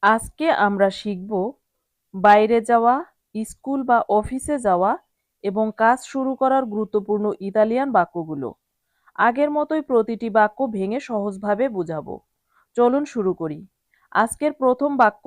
আজকে আমরা শিখব বাইরে যাওয়া, স্কুল বা অফিসে যাওয়া এবং কাজ শুরু করার গুরুত্বপূর্ণ ইতালিয়ান বাক্যগুলো। আগের মতোই প্রতিটি বাক্য ভেঙে সহজভাবে বুঝাবো। চলুন শুরু করি। আজকের প্রথম বাক্য,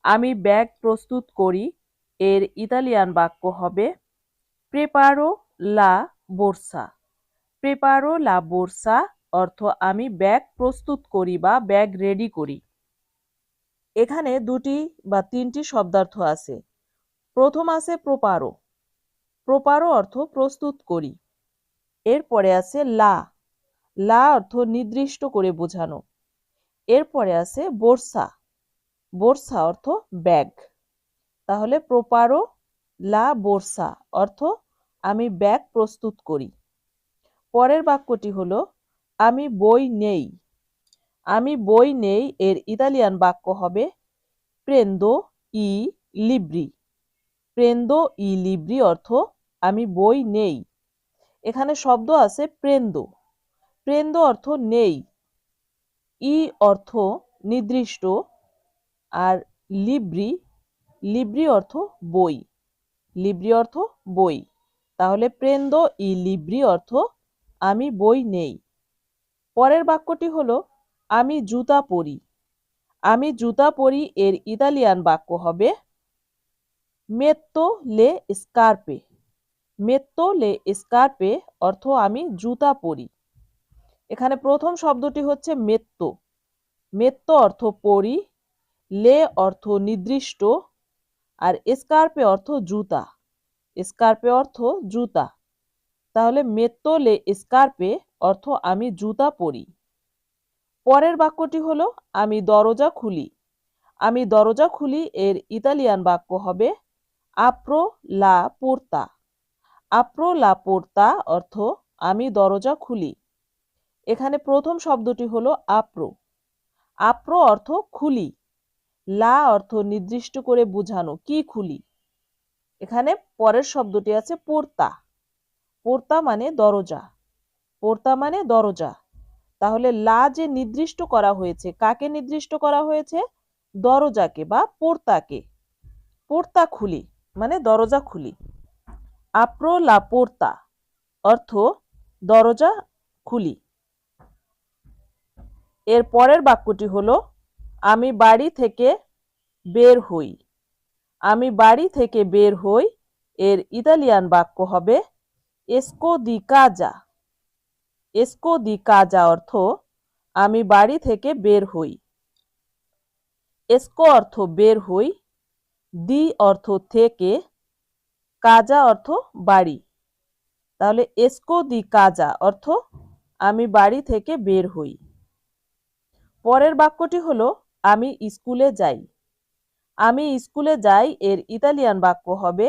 আমি ব্যাগ প্রস্তুত করি, এর ইতালিয়ান বাক্য হবে প্রেপারো লা বোর্সা। প্রেপারো লা বোর্সা অর্থ আমি ব্যাগ প্রস্তুত করি বা ব্যাগ রেডি করি। এখানে দুটি বা তিনটি শব্দার্থ আছে। প্রথম আছে প্রোপারো। প্রোপারো অর্থ প্রস্তুত করি। এরপরে আছে লা। লা অর্থ নির্দিষ্ট করে বোঝানো। এরপরে আছে বোর্সা। বোর্সা অর্থ ব্যাগ। তাহলে প্রোপারো লা বোর্সা অর্থ আমি ব্যাগ প্রস্তুত করি। পরের বাক্যটি হলো আমি বই নেই। আমি বই নেই এর ইতালিয়ান বাক্য হবে প্রেন্দো ই লিব্রি। প্রেন্দো ই লিব্রি অর্থ আমি বই নেই। এখানে শব্দ আছে প্রেন্দো। প্রেন্দো অর্থ নেই। ই অর্থ নির্দিষ্ট। আর লিব্রি, লিব্রি অর্থ বই। লিব্রি অর্থ বই। তাহলে প্রেন্দো ই লিব্রি অর্থ আমি বই নেই। পরের বাক্যটি হলো আমি জুতা পরি। আমি জুতা পরি এর ইতালিয়ান বাক্য হবে মেত্তো লে স্কার্পে। মেত্তো লে স্কার্পে অর্থ আমি জুতা পরি। এখানে প্রথম শব্দটি হচ্ছে মেত্তো। মেত্তো অর্থ পরি, লে অর্থ নির্দিষ্ট, আর স্কার্পে অর্থ জুতা। স্কার্পে অর্থ জুতা। তাহলে মেত্তো লে স্কার্পে অর্থ আমি জুতা পরি। পরের বাক্যটি হলো আমি দরজা খুলি। আমি দরজা খুলি এর ইতালিয়ান বাক্য হবে আপ্রো লা পোর্তা। আপ্রো লা পোর্তা অর্থ আমি দরজা খুলি। এখানে প্রথম শব্দটি হলো আপ্রো। আপ্রো অর্থ খুলি। লা অর্থ নির্দিষ্ট করে বোঝানো, কি খুলি। এখানে পরের শব্দটি আছে পোর্তা। পোর্তা মানে দরজা। পোর্তা মানে দরজা। তাহলে লা যে নির্দিষ্ট করা হয়েছে, কাকে নির্দিষ্ট করা হয়েছে? দরজাকে বা পোর্তাকে। পোর্তা খুলি মানে দরজা খুলি। আপ্রো লা পোর্তা অর্থ দরজা খুলি। এর পরের বাক্যটি হলো আমি বাড়ি থেকে বের হই। আমি বাড়ি থেকে বের হই এর ইতালিয়ান বাক্য হবে এসকো দি কাজা। এসকো দি কাজা অর্থ আমি বাড়ি থেকে বের হই। এসকো অর্থ বের হই, দি অর্থ থেকে, কাজা অর্থ বাড়ি। তাহলে এসকো দি কাজা অর্থ আমি বাড়ি থেকে বের হই। পরের বাক্যটি হলো আমি স্কুলে যাই। আমি স্কুলে যাই এর ইতালিয়ান বাক্য হবে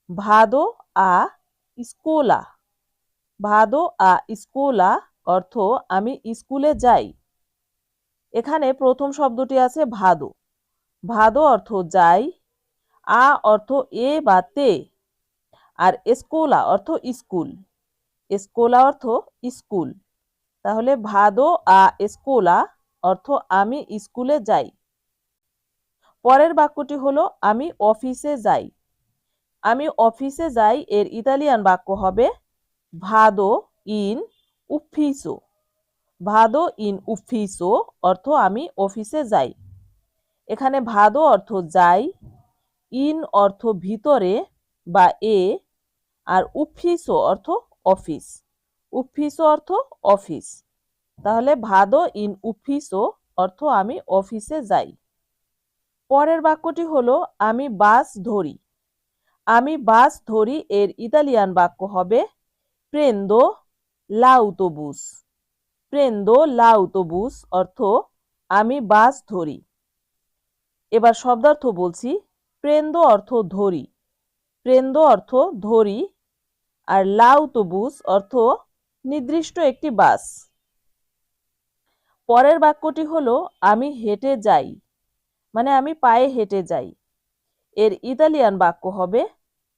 ভাদো আ স্কুলা। ভাদো আ স্কুলা অর্থ আমি স্কুলে যাই। এখানে প্রথম শব্দটি আছে ভাদো। ভাদো অর্থ যাই, আ অর্থ এ বা তে, আর স্কুলা অর্থ স্কুল। স্কুলা অর্থ স্কুল। তাহলে ভাদো আ স্কুলা অর্থ আমি স্কুলে যাই। পরের বাক্যটি হলো আমি অফিসে যাই। আমি অফিসে যাই এর ইতালিয়ান বাক্য হবে ভাদো ইন উফিসো। ভাদো ইন উফিসো অর্থ আমি অফিসে যাই। এখানে ভাদো অর্থ যাই, ইন অর্থ ভিতরে বা এ, আর উফিসো অর্থ অফিস। উফিসো অর্থ অফিস। তাহলে ভাদো ইন উফিসো অর্থ আমি অফিসে যাই। পরের বাক্যটি হলো আমি বাস ধরি। আমি বাস ধরি এর ইতালিয়ান বাক্য হবে প্রেন্দো লাউটোবুস। প্রেন্দো লাউটোবুস অর্থ আমি বাস ধরি। এবার শব্দার্থ বলছি। প্রেন্দো অর্থ ধরি। প্রেন্দো অর্থ ধরি, আর লাউটোবুস অর্থ নির্দিষ্ট একটি বাস। পরের বাক্যটি হলো আমি হেঁটে যাই, মানে আমি পায়ে হেঁটে যাই। এর ইতালিয়ান বাক্য হবে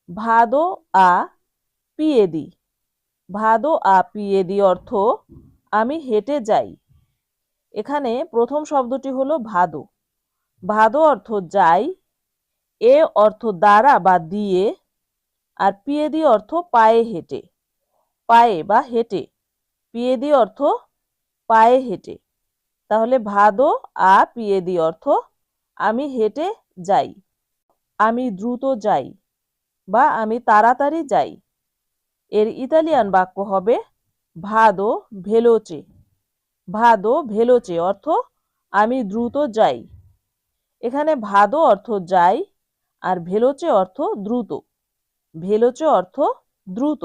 ভাদো আ পিয়েদি। ভাদো আ পিয়েদি অর্থ আমি হেঁটে যাই। এখানে প্রথম শব্দটি হলো ভাদো। ভাদো অর্থ যাই, এ অর্থ দ্বারা বা দিয়ে, আর পিয়েদি অর্থ পায়ে হেঁটে, পায়ে বা হেঁটে। পিয়েদি অর্থ পায়ে হেঁটে। তাহলে ভাদো আ পিয়েদি অর্থ আমি হেঁটে যাই, আমি দ্রুত যাই বা আমি তাড়াতাড়ি যাই। এর ইতালিয়ান বাক্য হবে ভাদো ভেলোচে। ভাদো ভেলোচে অর্থ আমি দ্রুত যাই। এখানে ভাদো অর্থ যাই আর ভেলোচে অর্থ দ্রুত। ভেলোচে অর্থ দ্রুত।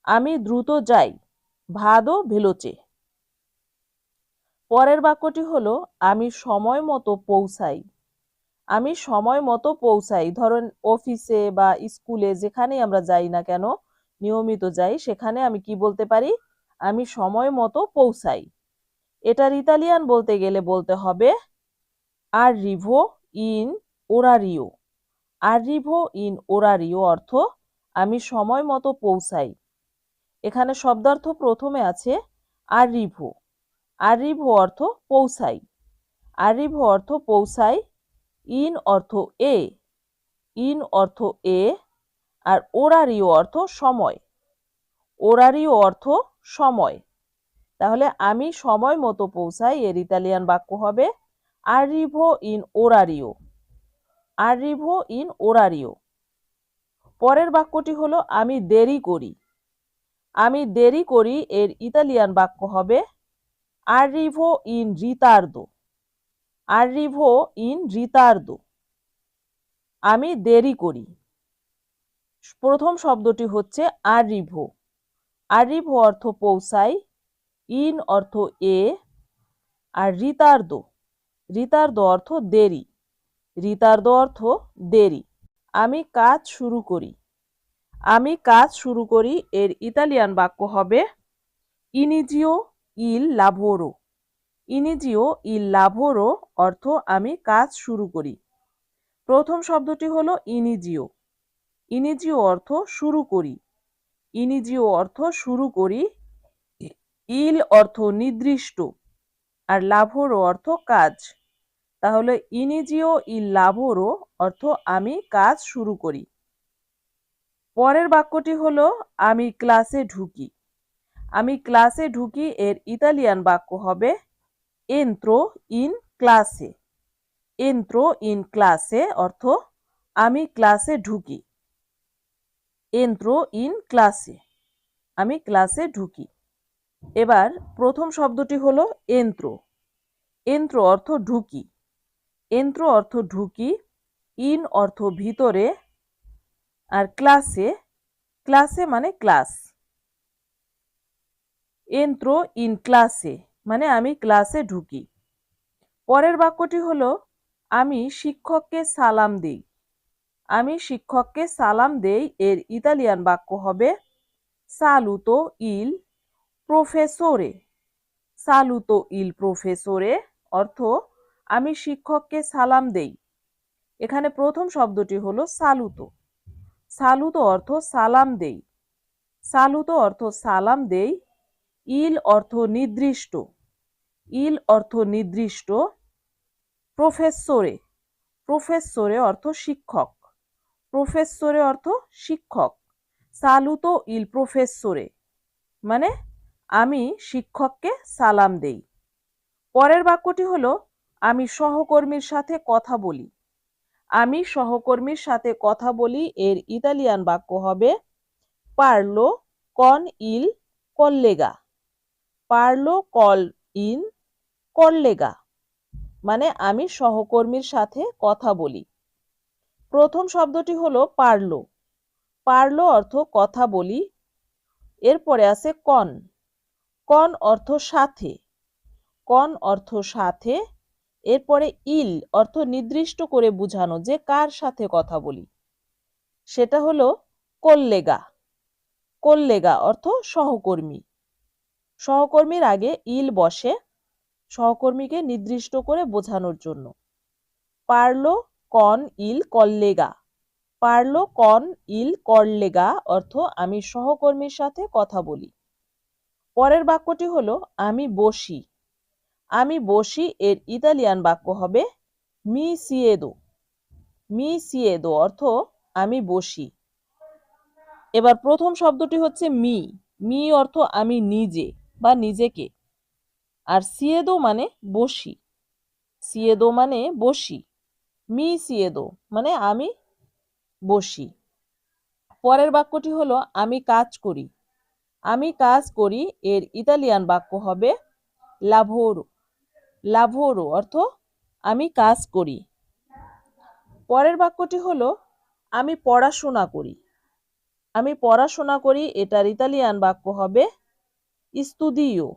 আমি দ্রুত যাই, ভাদো ভেলোচে। পরের বাক্যটি হলো আমি সময় মতো পৌঁছাই। আমি সময় মতো পৌঁছাই। ধরুন অফিসে বা স্কুলে যেখানেই আমরা যাই না কেন, নিয়মিত যাই, সেখানে আমি কি বলতে পারি? আমি সময় মতো পৌঁছাই। এটার ইতালিয়ান বলতে গেলে বলতে হবে arrivo in orario। arrivo in orario অর্থ আমি সময় মতো পৌঁছাই। এখানে শব্দার্থ প্রথমে আছে arrivo। arrivo অর্থ পৌঁছাই। arrivo অর্থ পৌঁছাই। ইন অর্থ এ, ইন অর্থ এ, আর ওরারিও অর্থ সময়। ওরারিও অর্থ সময়। তাহলে আমি সময় মতো পৌঁছাই এর ইতালিয়ান বাক্য হবে arrivo in orario। arrivo in orario। পরের বাক্যটি হলো আমি দেরি করি। আমি দেরি করি এর ইতালিয়ান বাক্য হবে arrivo in ritardo। arrivo in ritardo। আমি দেরি করি। প্রথম শব্দটি হচ্ছে arrivo। arrivo অর্থ পৌঁছাই, ইন অর্থ এ, আর রিতার্দো, রিতার্দো অর্থ দেরি। রিতার্দো অর্থ দেরি। আমি কাজ শুরু করি। আমি কাজ শুরু করি এর ইতালিয়ান বাক্য হবে ইনিজিও ইল লাভোরো। ইনিজিও ইল লাভোরো অর্থ আমি কাজ শুরু করি। প্রথম শব্দটি হলো ইনিজিও। ইনিজিও অর্থ শুরু করি। ইনিজিও অর্থ শুরু করি। ইল অর্থ নির্দিষ্ট আর লাভোরো অর্থ কাজ। তাহলে ইনিজিও ইল লাভোরো অর্থ আমি কাজ শুরু করি। পরের বাক্যটি হলো আমি ক্লাসে ঢুকি। আমি ক্লাসে ঢুকি এর ইতালিয়ান বাক্য হবে এন্ত্রো ইন ক্লাসে। এন্ত্রো ইন ক্লাসে অর্থ আমি ক্লাসে ঢুকি। এন্ত্রো ইন ক্লাসে, আমি ক্লাসে ঢুকি। এবার প্রথম শব্দটি হলো এন্ত্রো। এন্ত্রো অর্থ ঢুকি। এন্ত্রো অর্থ ঢুকি, ইন অর্থ ভিতরে, আর ক্লাসে, ক্লাসে মানে ক্লাস। এন্ত্রো ইন ক্লাসে মানে আমি ক্লাসে ঢুকি। পরের বাক্যটি হলো আমি শিক্ষককে সালাম দেই। আমি শিক্ষককে সালাম দেই এর ইতালিয়ান বাক্য হবে সালুতো ইল প্রফেসোরে। সালুতো ইল প্রফেসোরে অর্থ আমি শিক্ষককে সালাম দেই। এখানে প্রথম শব্দটি হলো সালুতো। সালুতো অর্থ সালাম দেই। সালুতো অর্থ সালাম দেই। ইল অর্থ নির্দিষ্ট। ইল অর্থ নির্দিষ্ট। প্রফেসরে, প্রফেসরে অর্থ শিক্ষক। প্রফেসরে অর্থ শিক্ষক। সালুতো ইল প্রফেসরে মানে আমি শিক্ষককে সালাম দেই। পরের বাক্যটি হলো আমি সহকর্মীর সাথে কথা বলি। আমি সহকর্মীর সাথে কথা বলি এর ইতালিয়ান বাক্য হবে পারলো কন ইল কল্লেগা। পারলো কল ইন কল্লেগা মানে আমি সহকর্মীর সাথে কথা বলি। প্রথম শব্দটি হলো পারলো। পারলো অর্থ কথা বলি। এরপরে আছে কন। কন অর্থ সাথে। কন অর্থ সাথে। এরপরে ইল অর্থ নির্দিষ্ট করে বোঝানো যে কার সাথে কথা বলি, সেটা হলো কল্লেগা। কল্লেগা অর্থ সহকর্মী। সহকর্মীর আগে ইল বসে সহকর্মীকে নির্দিষ্ট করে বোঝানোর জন্য। পারলো কন ইল কল্লেগা। পারলো কন ইল কল্লেগা অর্থ আমি সহকর্মীর সাথে কথা বলি। পরের বাক্যটি হলো আমি বসি। আমি বসি এর ইতালিয়ান বাক্য হবে মি সিয়েদো, মি সিয়েদো অর্থ আমি বসি। এবার প্রথম শব্দটি হচ্ছে মি, মি অর্থ আমি নিজে বা নিজেকে, আর সিয়েদো মানে বসি, সিয়েদো মানে বসি, মি সিয়েদো মানে আমি বসি। পরের বাক্যটি হলো আমি কাজ করি, আমি কাজ করি এর ইতালিয়ান বাক্য হবে লাভোরো, লাভোরো অর্থ আমি কাজ করি। পরের বাক্যটি হলো আমি পড়াশোনা করি, আমি পড়াশোনা করি এটার ইতালিয়ান বাক্য হবে স্তুদিও,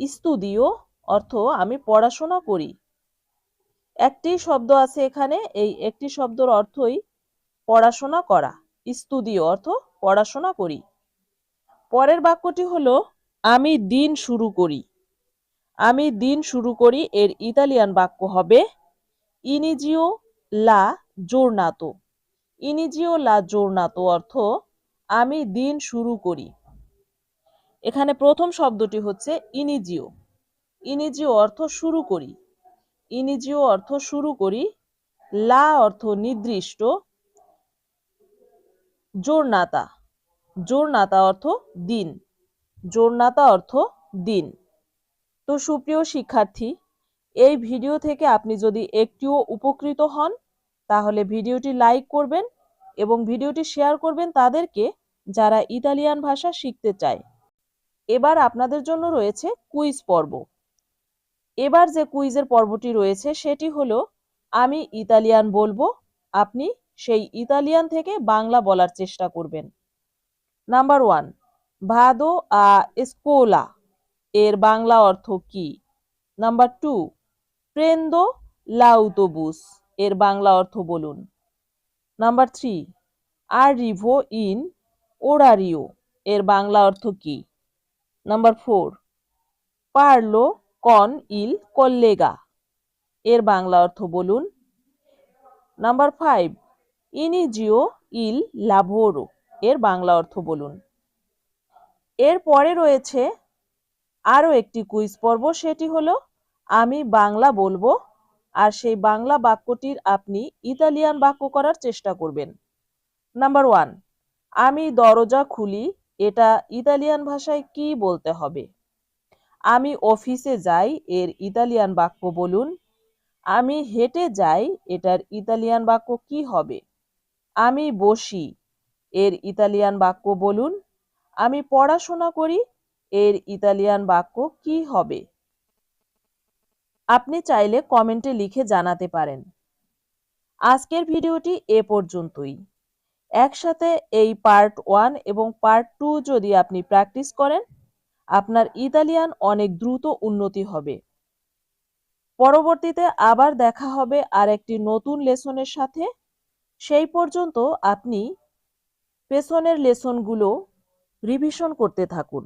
স্তুদিও অর্থ আমি পড়াশোনা করি। একটি শব্দ আছে এখানে, এই একটি শব্দের অর্থই পড়াশোনা করা, স্তুদিও অর্থ পড়াশোনা করি। পরের বাক্যটি হলো আমি দিন শুরু করি, আমি দিন শুরু করি এর ইতালিয়ান বাক্য হবে ইনিজিও লা জোরনাতো, ইনিজিও লা জোরনাতো অর্থ আমি দিন শুরু করি। এখানে প্রথম শব্দটি হচ্ছে ইনিজিও, ইনিজিও অর্থ শুরু করি, ইনিজিও অর্থ শুরু করি, লা অর্থ নির্দিষ্ট, জোরনাতা, জোরনাতা অর্থ দিন, জোরনাতা অর্থ দিন। তো সুপ্রিয় শিক্ষার্থী, এই ভিডিও থেকে আপনি যদি একটুও উপকৃত হন তাহলে ভিডিওটি লাইক করবেন এবং ভিডিওটি শেয়ার করবেন তাদেরকে যারা ইতালিয়ান ভাষা শিখতে চায়। এবার আপনাদের জন্য রয়েছে কুইজ পর্ব। এবার যে কুইজের পর্বটি রয়েছে সেটি হলো আমি ইতালিয়ান বলবো, আপনি সেই ইতালিয়ান থেকে বাংলা বলার চেষ্টা করবেন। নাম্বার 1, ভাদো আ স্কুলা এর বাংলা অর্থ কি? নাম্বার 2, প্রেন্দো লাউটোবুস এর বাংলা অর্থ বলুন। নাম্বার 3, আরিভো ইন ওরারিও এর বাংলা অর্থ কি? নাম্বার 4, পারলো কন ইল কল্লেগা এর বাংলা অর্থ বলুন। নাম্বার 5, ইনিজিও ইল লাভোরো এর বাংলা অর্থ বলুন। এর পরে রয়েছে আরও একটি কুইজ পর্ব, সেটি হলো আমি বাংলা বলবো আর সেই বাংলা বাক্যটির আপনি ইতালিয়ান বাক্য করার চেষ্টা করবেন। নাম্বার 1, আমি দরজা খুলি এটা ইতালিয়ান ভাষায় কি বলতে হবে? আমি অফিসে যাই এর ইতালিয়ান বাক্য বলুন। আমি হেঁটে যাই এটার ইতালিয়ান বাক্য কি হবে? আমি বসি এর ইতালিয়ান বাক্য বলুন। আমি পড়াশোনা করি এর ইতালিয়ান বাক্য কি হবে? আপনি চাইলে কমেন্টে লিখে জানাতে পারেন। আজকের ভিডিওটি এ পর্যন্তই। একসাথে এই পার্ট 1 এবং পার্ট 2 যদি আপনি প্র্যাকটিস করেন আপনার ইতালিয়ান অনেক দ্রুত উন্নতি হবে। পরবর্তীতে আবার দেখা হবে আরেকটি নতুন লেসনের সাথে। সেই পর্যন্ত আপনি পেছনের লেসনগুলো রিভিশন করতে থাকুন।